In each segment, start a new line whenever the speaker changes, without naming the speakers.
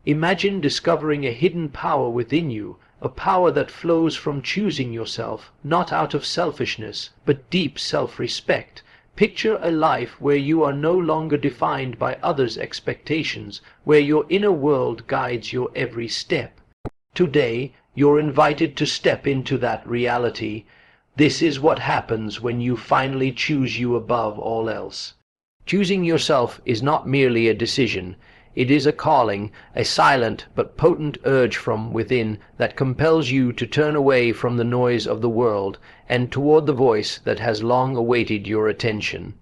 Imagine discovering a hidden power within you, a power that flows from choosing yourself, not out of selfishness, but deep self-respect. Picture a life where you are no longer defined by others' expectations, where your inner world guides your every step. Today, you're invited to step into that reality. This is what happens when you finally choose you above all else. Choosing yourself is not merely a decision. It is a calling, a silent but potent urge from within that compels you to turn away from the noise of the world and toward the voice that has long awaited your attention.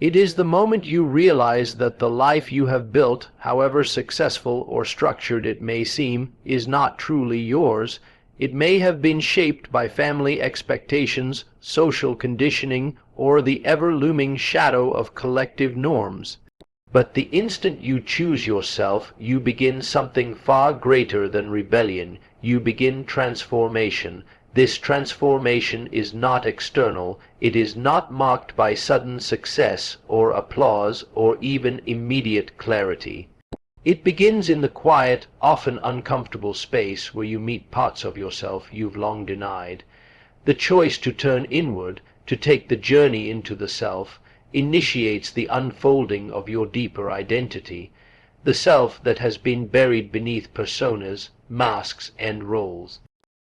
It is the moment you realize that the life you have built, however successful or structured it may seem, is not truly yours. It may have been shaped by family expectations, social conditioning, or the ever-looming shadow of collective norms. But the instant you choose yourself, you begin something far greater than rebellion. You begin transformation. This transformation is not external. It is not marked by sudden success or applause or even immediate clarity. It begins in the quiet, often uncomfortable space where you meet parts of yourself you've long denied. The choice to turn inward, to take the journey into the self, initiates the unfolding of your deeper identity, the self that has been buried beneath personas, masks, and roles.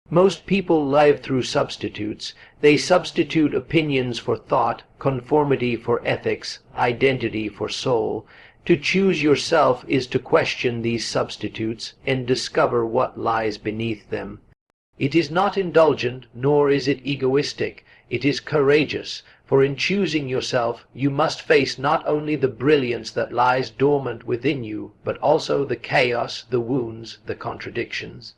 Most people live through substitutes. They substitute opinions for thought, conformity for ethics, identity for soul. To choose yourself is to question these substitutes and discover what lies beneath them. It is not indulgent, nor is it egoistic. It is courageous, for in choosing yourself, you must face not only the brilliance that lies dormant within you, but also the chaos, the wounds, the contradictions.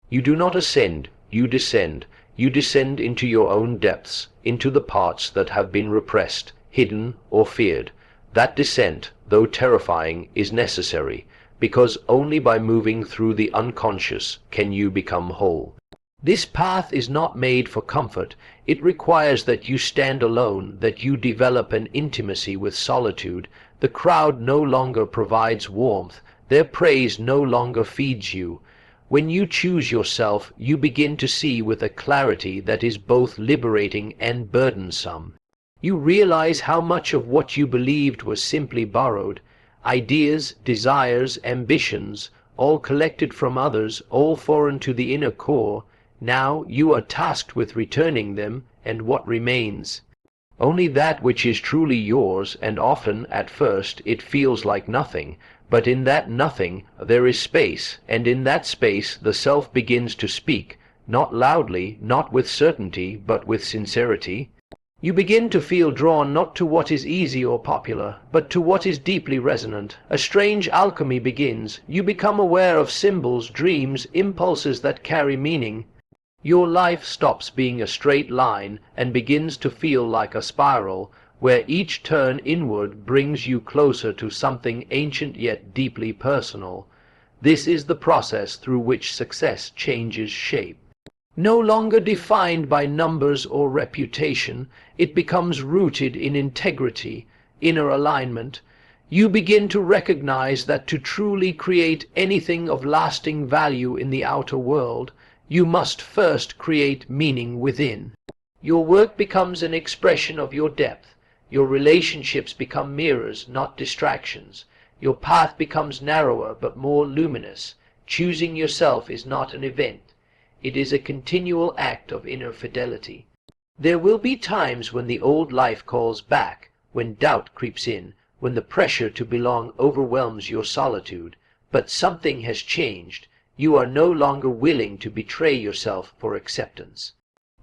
You do not ascend, you descend. You descend into your own depths, into the parts that have been repressed, hidden, or feared. That descent, though terrifying, is necessary, because only by moving through the unconscious can you become whole. This path is not made for comfort. It requires that you stand alone, that you develop an intimacy with solitude. The crowd no longer provides warmth. Their praise no longer feeds you. When you choose yourself, you begin to see with a clarity that is both liberating and burdensome. You realize how much of what you believed was simply borrowed. Ideas, desires, ambitions, all collected from others, all foreign to the inner core. Now you are tasked with returning them, and what remains? Only that which is truly yours, and often, at first, it feels like nothing. But in that nothing there is space, and in that space the self begins to speak, not loudly, not with certainty, but with sincerity. You begin to feel drawn not to what is easy or popular, but to what is deeply resonant. A strange alchemy begins. You become aware of symbols, dreams, impulses that carry meaning. Your life stops being a straight line and begins to feel like a spiral, where each turn inward brings you closer to something ancient yet deeply personal. This is the process through which success changes shape. No longer defined by numbers or reputation, it becomes rooted in integrity, inner alignment. You begin to recognize that to truly create anything of lasting value in the outer world, you must first create meaning within. Your work becomes an expression of your depth. Your relationships become mirrors, not distractions. Your path becomes narrower but more luminous. Choosing yourself is not an event. It is a continual act of inner fidelity. There will be times when the old life calls back, when doubt creeps in, when the pressure to belong overwhelms your solitude. But something has changed. You are no longer willing to betray yourself for acceptance.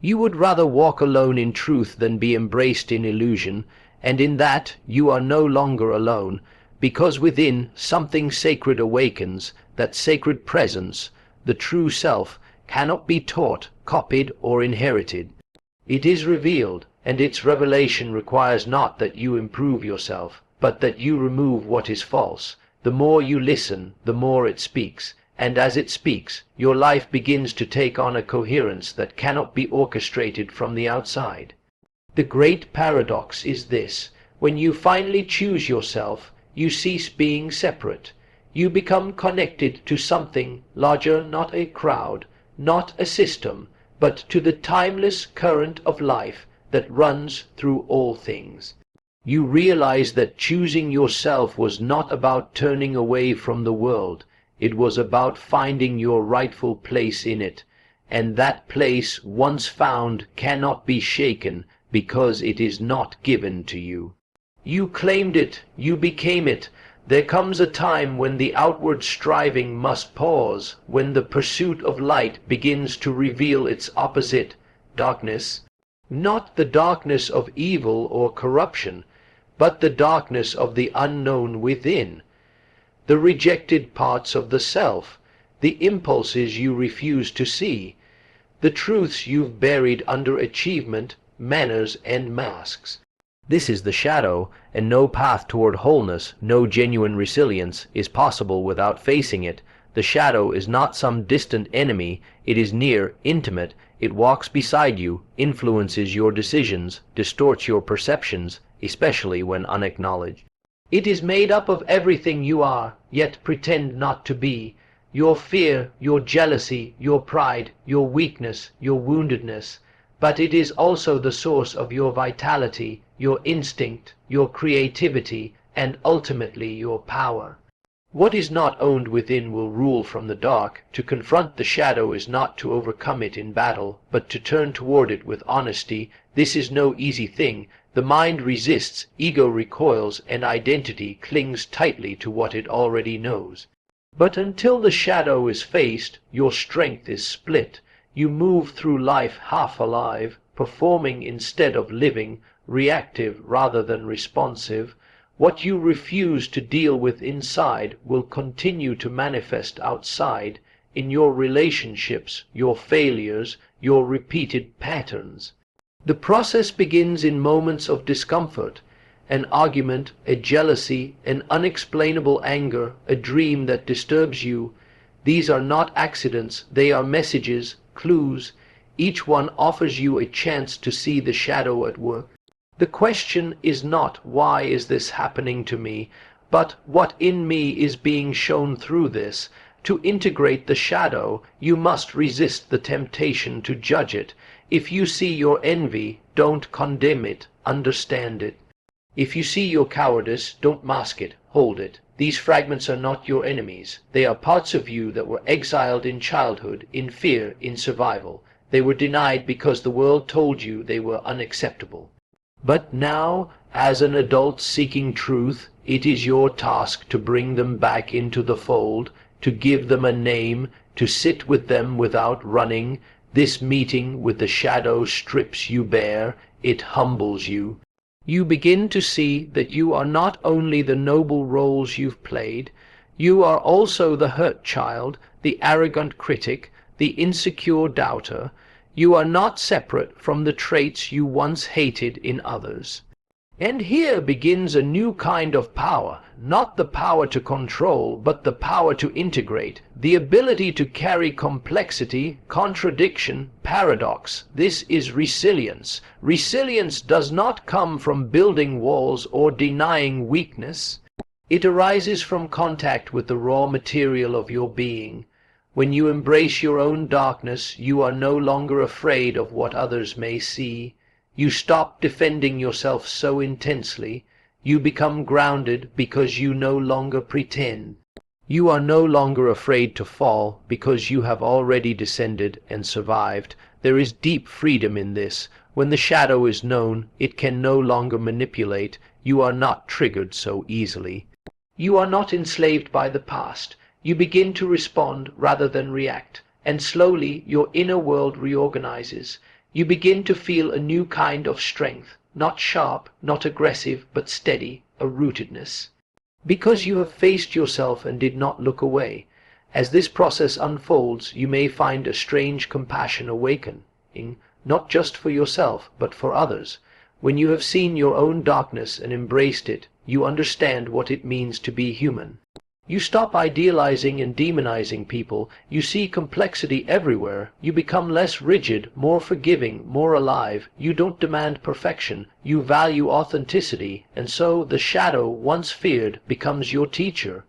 You would rather walk alone in truth than be embraced in illusion, and in that you are no longer alone, because within something sacred awakens. That sacred presence, the true self, cannot be taught, copied, or inherited. It is revealed, and its revelation requires not that you improve yourself, but that you remove what is false. The more you listen, the more it speaks. And as it speaks, your life begins to take on a coherence that cannot be orchestrated from the outside. The great paradox is this: when you finally choose yourself, you cease being separate. You become connected to something larger, not a crowd, not a system, but to the timeless current of life that runs through all things. You realize that choosing yourself was not about turning away from the world. It was about finding your rightful place in it, and that place, once found, cannot be shaken, because it is not given to you. You claimed it, you became it. There comes a time when the outward striving must pause, when the pursuit of light begins to reveal its opposite, darkness. Not the darkness of evil or corruption, but the darkness of the unknown within, the rejected parts of the self, the impulses you refuse to see, the truths you've buried under achievement, manners, and masks. This is the shadow, and no path toward wholeness, no genuine resilience, is possible without facing it. The shadow is not some distant enemy, it is near, intimate. It walks beside you, influences your decisions, distorts your perceptions, especially when unacknowledged. It is made up of everything you are, yet pretend not to be. Your fear, your jealousy, your pride, your weakness, your woundedness. But it is also the source of your vitality, your instinct, your creativity, and ultimately your power. What is not owned within will rule from the dark. To confront the shadow is not to overcome it in battle, but to turn toward it with honesty. This is no easy thing. The mind resists, ego recoils, and identity clings tightly to what it already knows. But until the shadow is faced, your strength is split. You move through life half alive, performing instead of living, reactive rather than responsive. What you refuse to deal with inside will continue to manifest outside, in your relationships, your failures, your repeated patterns. The process begins in moments of discomfort, an argument, a jealousy, an unexplainable anger, a dream that disturbs you. These are not accidents, they are messages, clues. Each one offers you a chance to see the shadow at work. The question is not, why is this happening to me, but what in me is being shown through this. To integrate the shadow, you must resist the temptation to judge it. If you see your envy, don't condemn it, understand it. If you see your cowardice, don't mask it, hold it. These fragments are not your enemies. They are parts of you that were exiled in childhood, in fear, in survival. They were denied because the world told you they were unacceptable. But now, as an adult seeking truth, it is your task to bring them back into the fold, to give them a name, to sit with them without running. This meeting with the shadow strips you bare, it humbles you. You begin to see that you are not only the noble roles you've played, you are also the hurt child, the arrogant critic, the insecure doubter. You are not separate from the traits you once hated in others. And here begins a new kind of power, not the power to control, but the power to integrate, the ability to carry complexity, contradiction, paradox. This is resilience. Resilience does not come from building walls or denying weakness. It arises from contact with the raw material of your being. When you embrace your own darkness, you are no longer afraid of what others may see. You stop defending yourself so intensely. You become grounded because you no longer pretend. You are no longer afraid to fall because you have already descended and survived. There is deep freedom in this. When the shadow is known, it can no longer manipulate. You are not triggered so easily. You are not enslaved by the past. You begin to respond rather than react, and slowly your inner world reorganizes. You begin to feel a new kind of strength, not sharp, not aggressive, but steady, a rootedness. Because you have faced yourself and did not look away. As this process unfolds, you may find a strange compassion awakening, not just for yourself, but for others. When you have seen your own darkness and embraced it, you understand what it means to be human. You stop idealizing and demonizing people. You see complexity everywhere. You become less rigid, more forgiving, more alive. You don't demand perfection. You value authenticity, and so the shadow once feared becomes your teacher.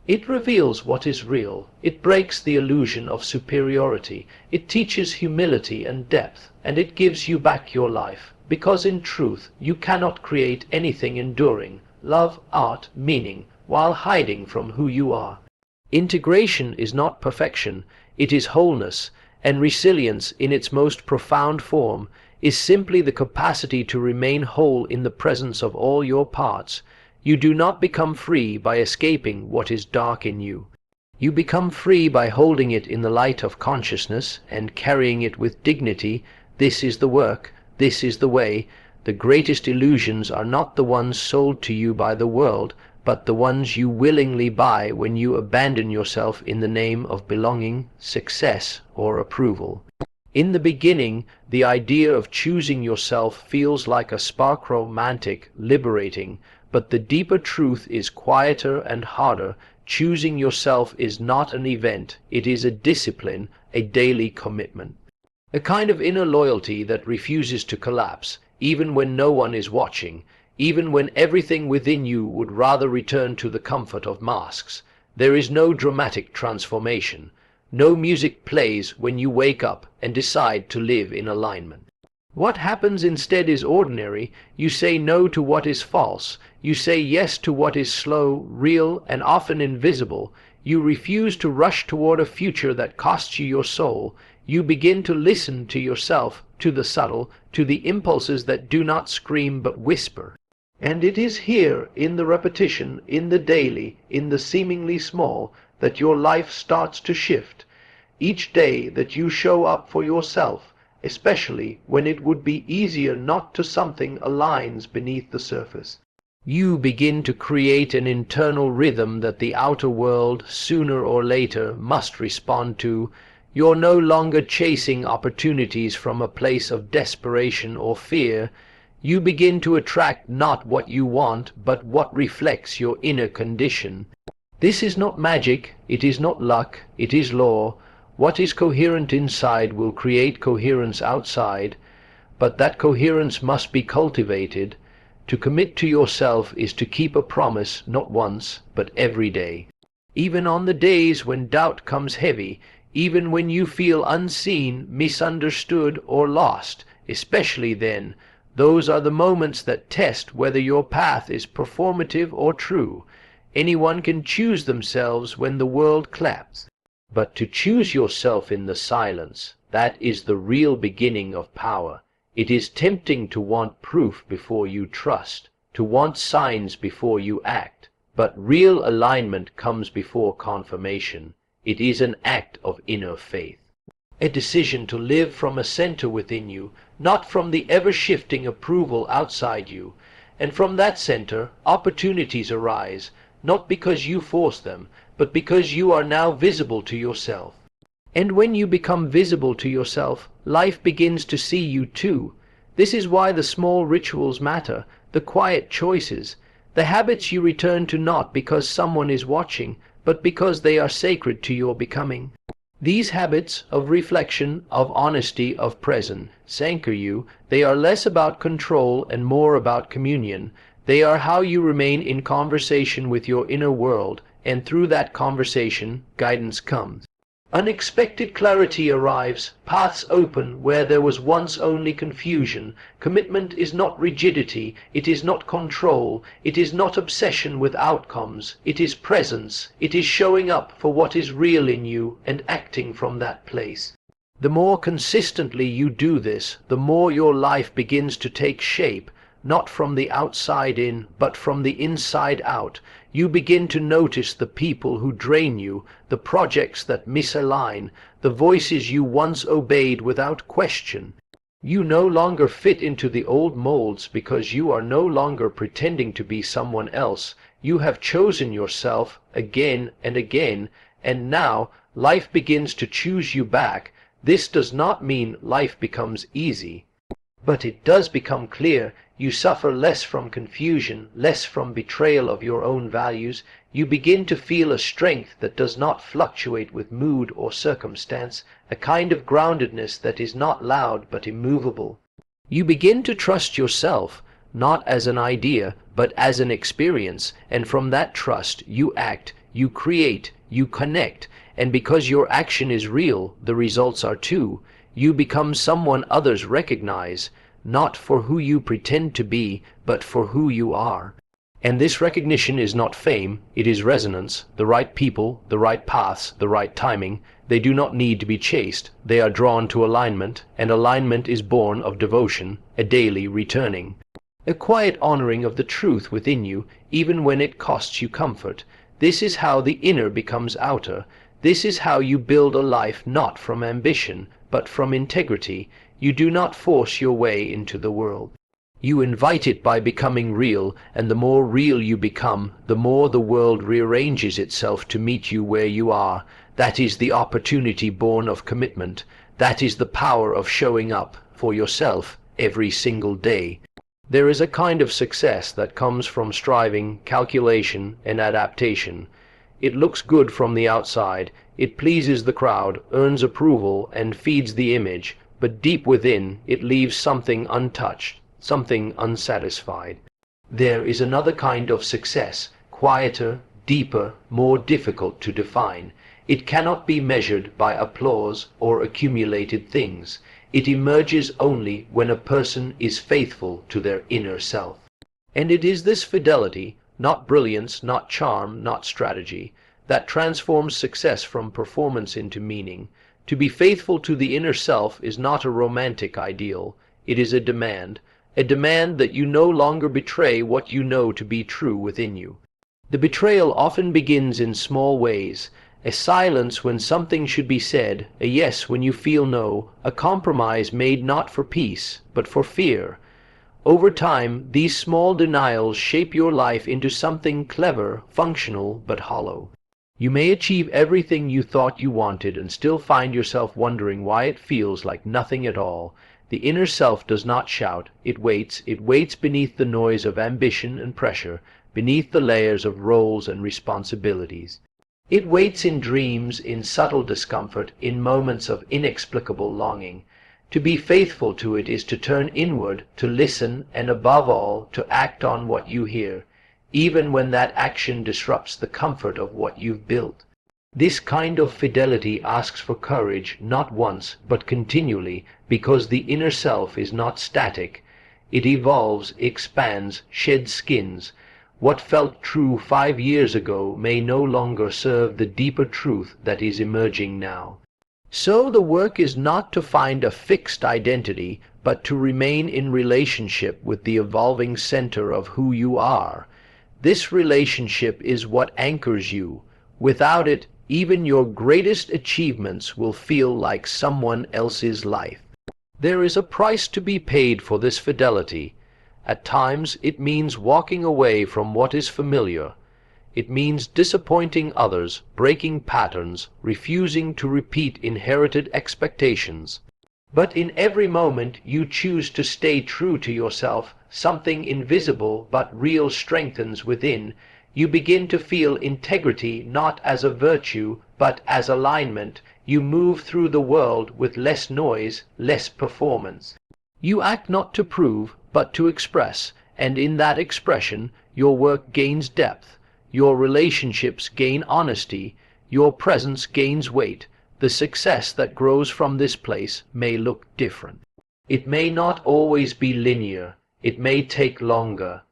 It reveals what is real. It breaks the illusion of superiority. It teaches humility and depth, and it gives you back your life. Because in truth, you cannot create anything enduring, love, art, meaning, while hiding from who you are. Integration is not perfection, it is wholeness, and resilience in its most profound form is simply the capacity to remain whole in the presence of all your parts. You do not become free by escaping what is dark in you. You become free by holding it in the light of consciousness and carrying it with dignity. This is the work, this is the way. The greatest illusions are not the ones sold to you by the world, but the ones you willingly buy when you abandon yourself in the name of belonging, success, or approval. In the beginning, the idea of choosing yourself feels like a spark romantic, liberating, but the deeper truth is quieter and harder. Choosing yourself is not an event, it is a discipline, a daily commitment. A kind of inner loyalty that refuses to collapse, even when no one is watching, even when everything within you would rather return to the comfort of masks. There is no dramatic transformation. No music plays when you wake up and decide to live in alignment. What happens instead is ordinary. You say no to what is false. You say yes to what is slow, real, and often invisible. You refuse to rush toward a future that costs you your soul. You begin to listen to yourself, to the subtle, to the impulses that do not scream but whisper. And it is here, in the repetition, in the daily, in the seemingly small, that your life starts to shift. Each day that you show up for yourself, especially when it would be easier not to, something aligns beneath the surface. You begin to create an internal rhythm that the outer world, sooner or later, must respond to. You're no longer chasing opportunities from a place of desperation or fear. You begin to attract not what you want, but what reflects your inner condition. This is not magic, it is not luck, it is law. What is coherent inside will create coherence outside, but that coherence must be cultivated. To commit to yourself is to keep a promise, not once, but every day. Even on the days when doubt comes heavy, even when you feel unseen, misunderstood, or lost, especially then, those are the moments that test whether your path is performative or true. Anyone can choose themselves when the world claps. But to choose yourself in the silence, that is the real beginning of power. It is tempting to want proof before you trust, to want signs before you act. But real alignment comes before confirmation. It is an act of inner faith. A decision to live from a center within you, not from the ever-shifting approval outside you. And from that center, opportunities arise, not because you force them, but because you are now visible to yourself. And when you become visible to yourself, life begins to see you too. This is why the small rituals matter, the quiet choices, the habits you return to not because someone is watching, but because they are sacred to your becoming. These habits of reflection, of honesty, of presence, anchor you. They are less about control and more about communion. They are how you remain in conversation with your inner world, and through that conversation, guidance comes. Unexpected clarity arrives, paths open where there was once only confusion. Commitment is not rigidity, it is not control, it is not obsession with outcomes, it is presence, it is showing up for what is real in you and acting from that place. The more consistently you do this, the more your life begins to take shape, not from the outside in, but from the inside out. You begin to notice the people who drain you, the projects that misalign, the voices you once obeyed without question. You no longer fit into the old molds because you are no longer pretending to be someone else. You have chosen yourself again and again, and now life begins to choose you back. This does not mean life becomes easy, but it does become clear. You suffer less from confusion, less from betrayal of your own values. You begin to feel a strength that does not fluctuate with mood or circumstance, a kind of groundedness that is not loud but immovable. You begin to trust yourself, not as an idea, but as an experience, and from that trust you act. you create, you connect, and because your action is real, the results are too. You become someone others recognize, not for who you pretend to be, but for who you are. And this recognition is not fame, it is resonance, the right people, the right paths, the right timing. They do not need to be chased, they are drawn to alignment, and alignment is born of devotion, a daily returning. A quiet honoring of the truth within you, even when it costs you comfort. This is how the inner becomes outer. This is how you build a life not from ambition, but from integrity. You do not force your way into the world. You invite it by becoming real, and the more real you become, the more the world rearranges itself to meet you where you are. That is the opportunity born of commitment. That is the power of showing up for yourself every single day. There is a kind of success that comes from striving, calculation, and adaptation. It looks good from the outside, it pleases the crowd, earns approval, and feeds the image, but deep within it leaves something untouched, something unsatisfied. There is another kind of success, quieter, deeper, more difficult to define. It cannot be measured by applause or accumulated things. It emerges only when a person is faithful to their inner self. And it is this fidelity, not brilliance, not charm, not strategy, that transforms success from performance into meaning. To be faithful to the inner self is not a romantic ideal. It is a demand that you no longer betray what you know to be true within you. The betrayal often begins in small ways. A silence when something should be said, a yes when you feel no, a compromise made not for peace, but for fear. Over time, these small denials shape your life into something clever, functional, but hollow. You may achieve everything you thought you wanted and still find yourself wondering why it feels like nothing at all. The inner self does not shout, it waits beneath the noise of ambition and pressure, beneath the layers of roles and responsibilities. It waits in dreams, in subtle discomfort, in moments of inexplicable longing. To be faithful to it is to turn inward, to listen, and above all, to act on what you hear, even when that action disrupts the comfort of what you've built. This kind of fidelity asks for courage, not once, but continually, because the inner self is not static. It evolves, expands, sheds skins. What felt true 5 years ago may no longer serve the deeper truth that is emerging now. So the work is not to find a fixed identity, but to remain in relationship with the evolving center of who you are. This relationship is what anchors you. Without it, even your greatest achievements will feel like someone else's life. There is a price to be paid for this fidelity. At times it means walking away from what is familiar. It means disappointing others, breaking patterns, refusing to repeat inherited expectations. But in every moment you choose to stay true to yourself. Something invisible but real strengthens within. You begin to feel integrity not as a virtue, but as alignment. You move through the world with less noise, less performance. You act not to prove, but to express, and in that expression your work gains depth, your relationships gain honesty, your presence gains weight. The success that grows from this place may look different. It may not always be linear, it may take longer.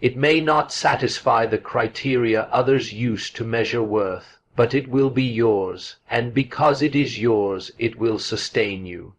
It may not satisfy the criteria others use to measure worth, but it will be yours, and because it is yours, it will sustain you.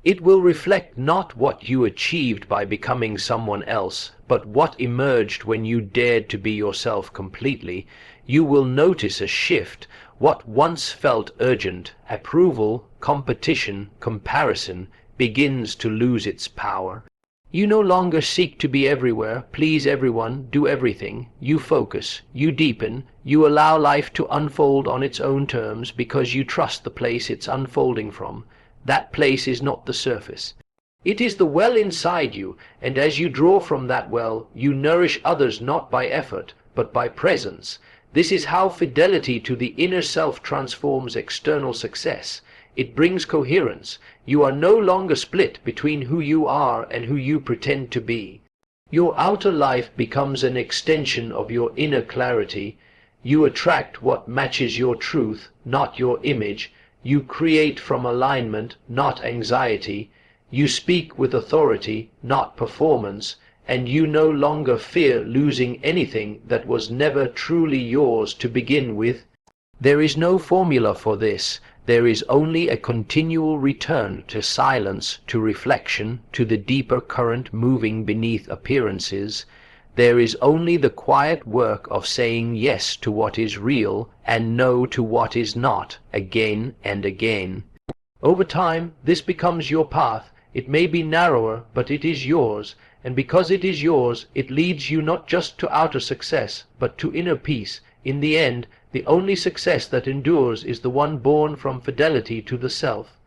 It will reflect not what you achieved by becoming someone else, but what emerged when you dared to be yourself completely. You will notice a shift. What once felt urgent, approval, competition, comparison, begins to lose its power. You no longer seek to be everywhere, please everyone, do everything. You focus, you deepen, you allow life to unfold on its own terms because you trust the place it's unfolding from. That place is not the surface. It is the well inside you, and as you draw from that well, you nourish others not by effort, but by presence. This is how fidelity to the inner self transforms external success. It brings coherence. You are no longer split between who you are and who you pretend to be. Your outer life becomes an extension of your inner clarity. You attract what matches your truth, not your image. You create from alignment, not anxiety. You speak with authority, not performance, and you no longer fear losing anything that was never truly yours to begin with. There is no formula for this. There is only a continual return to silence, to reflection, to the deeper current moving beneath appearances. There is only the quiet work of saying yes to what is real and no to what is not, again and again. Over time, this becomes your path. It may be narrower, but it is yours, and because it is yours, it leads you not just to outer success, but to inner peace. In the end, the only success that endures is the one born from fidelity to the self.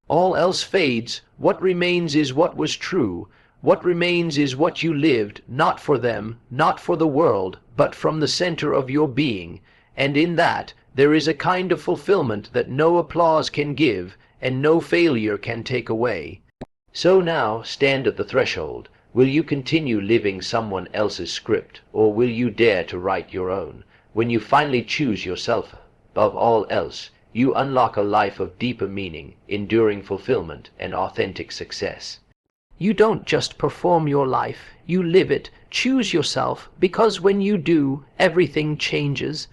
All else fades. What remains is what was true. What remains is what you lived, not for them, not for the world, but from the center of your being. And in that, there is a kind of fulfillment that no applause can give, and no failure can take away. So now, stand at the threshold. Will you continue living someone else's script, or will you dare to write your own? When you finally choose yourself above all else, you unlock a life of deeper meaning, enduring fulfillment, and authentic success. You don't just perform your life, you live it. Choose yourself, because when you do, everything changes.